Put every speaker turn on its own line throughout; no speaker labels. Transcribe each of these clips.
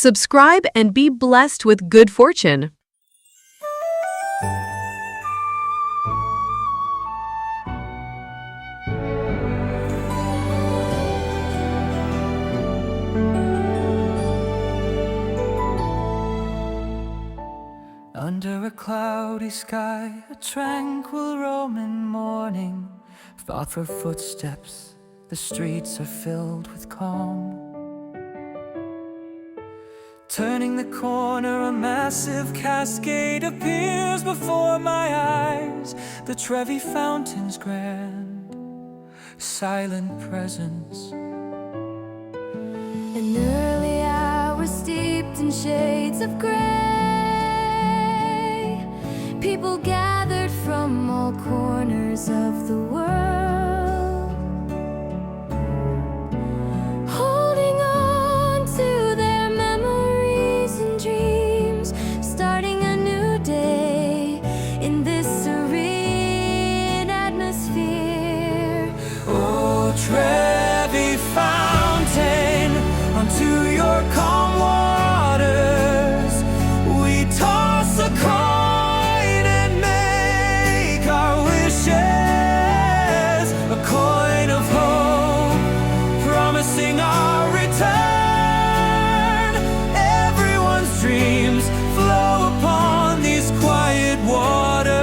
Subscribe and be blessed with good fortune.
Under a cloudy sky, a tranquil Roman morning, thoughtful footsteps, the streets are filled with calm. Turning the corner, a massive cascade appears before my eyes. The Trevi Fountain's grand, silent presence.
An early hour steeped in shades of gray. People gathered from all corners of the world, holding on to their memories and dreams, starting a new day in this serene atmosphere.
Oh, Trevi Fountain, unto your calm waters we toss a coin. Our return, everyone's dreams flow upon these quiet waters.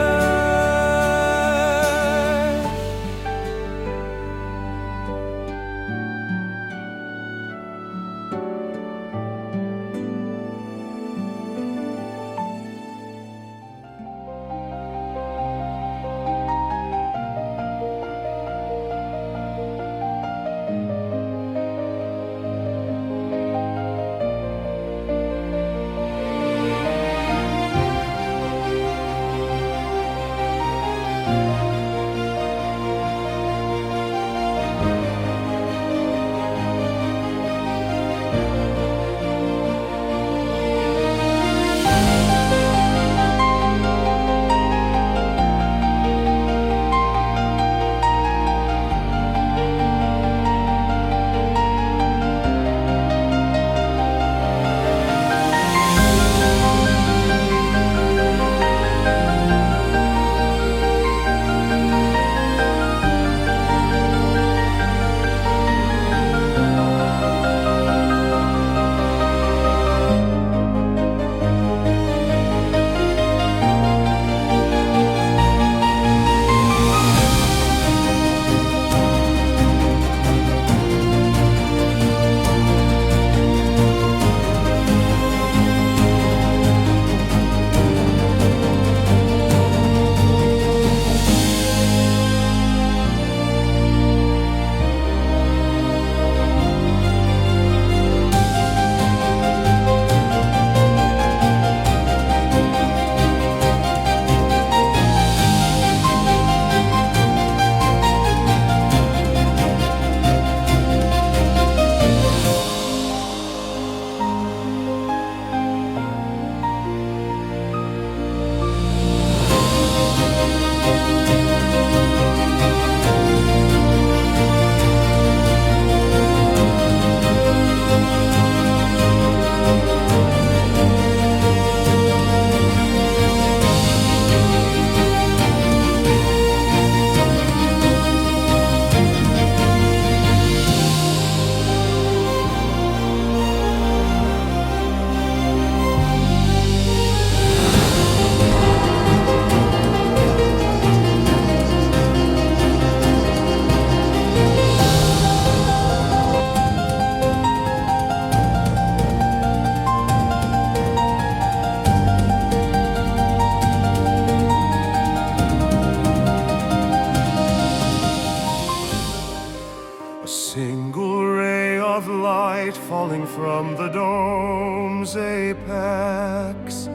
Falling from the dome's apex,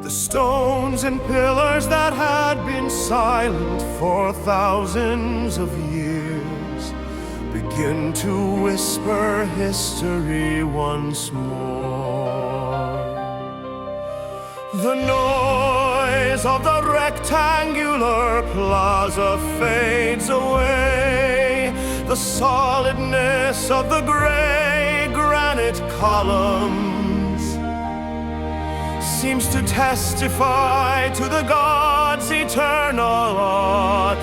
the stones and pillars that had been silent for thousands of years begin to whisper history once more. The noise of the rectangular plaza fades away, the solidness of the gray granite columns seems to testify to the gods' eternal architecture.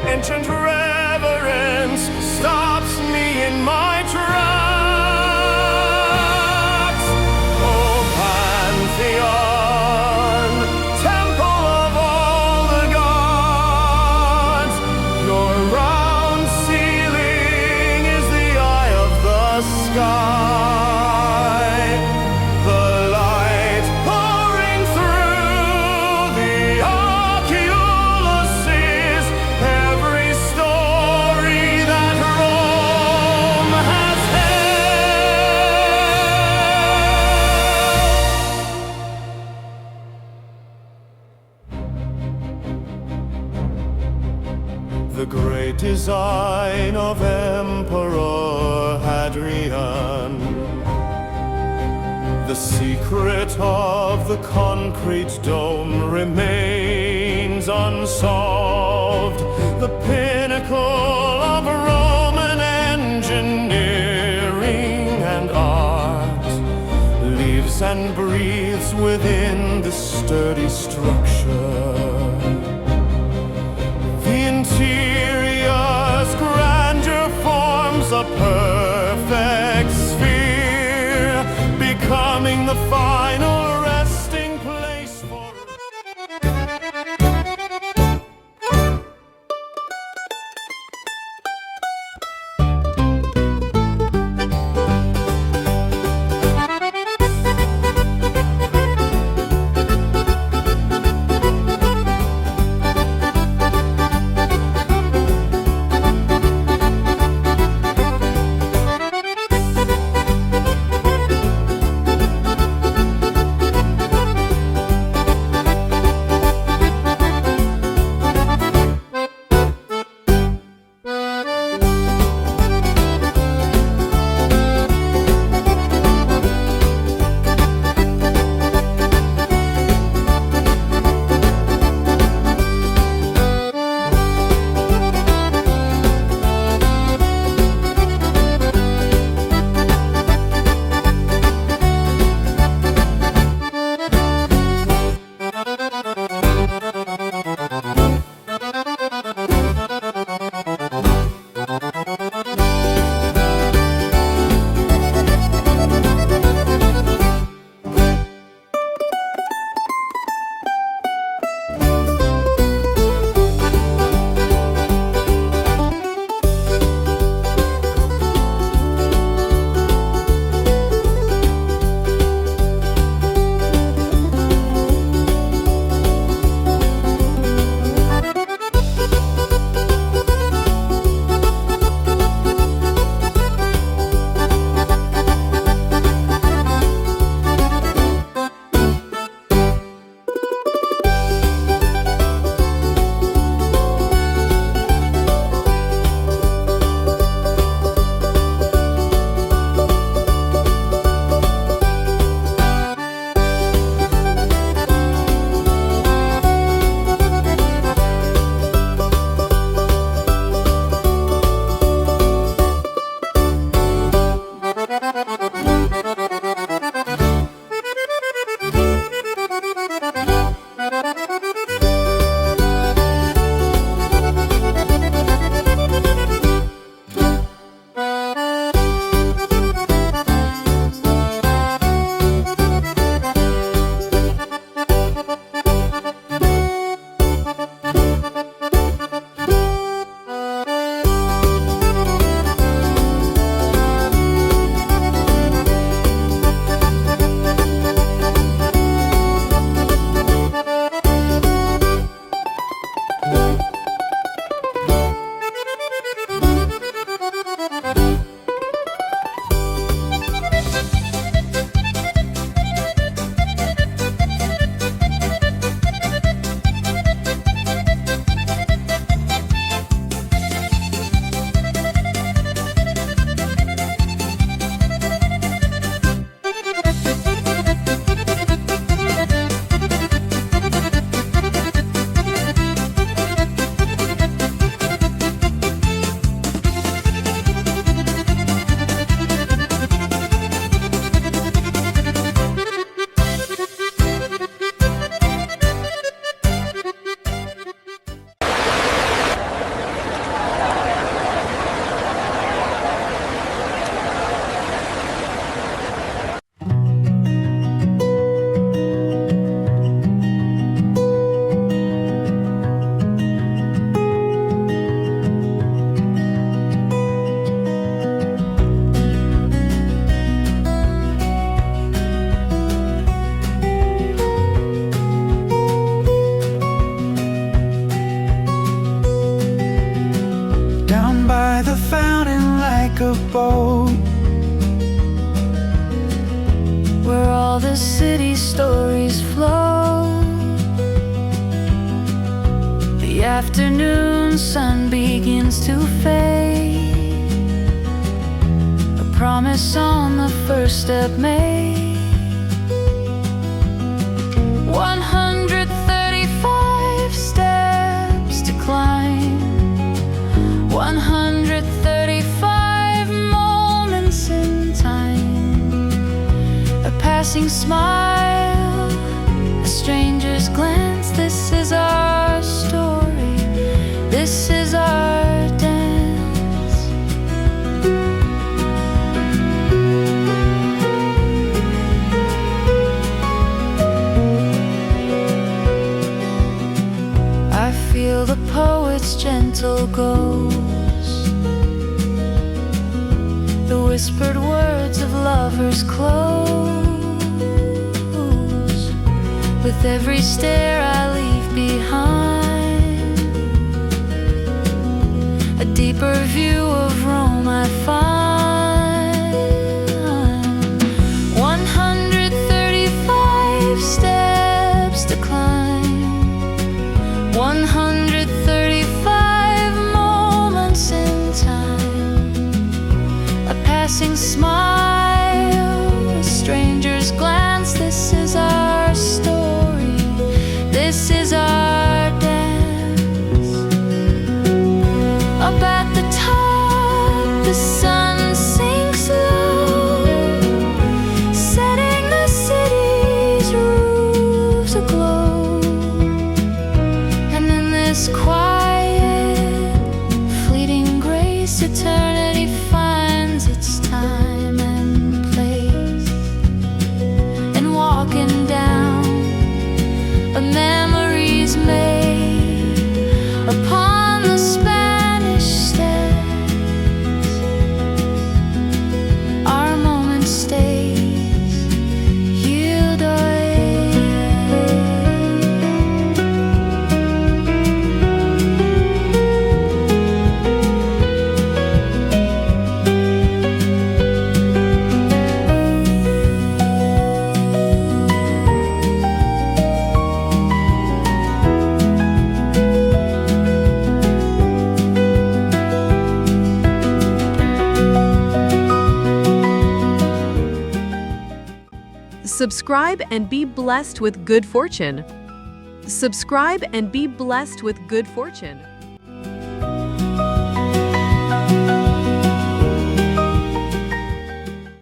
Ancient reverence stops me in my tracks. Oh, Pantheon, temple of all the gods, your round ceiling is the eye of the sky. The great design of Emperor Hadrian, the secret of the concrete dome remains unsolved. The pinnacle of Roman engineering and art lives and breathes within the sturdy structure. The interior's grandeur forms a perfect sphere, becoming the final resting place for...
stories flow. The afternoon sun begins to fade, a promise on the first step made. 135 steps to climb, 135 moments in time, a passing smile, a stranger's glance. This is our story, this is our dance. I feel the poet's gentle ghost, the whispered words of lovers close. With every stare I leave behind, a deeper view of Rome I find. 135 steps to climb, 135 moments in time, a passing smile, a stranger's glance. This is our story, this is our dance. Up at the top, the sun sinks low, setting the city's roofs aglow. And in this quiet, fleeting grace, eternity finds its time and place. And walking down a memories made upon the Spanish steps, our moment stays, yield
Subscribe and be blessed with good fortune. Subscribe and be blessed with good fortune.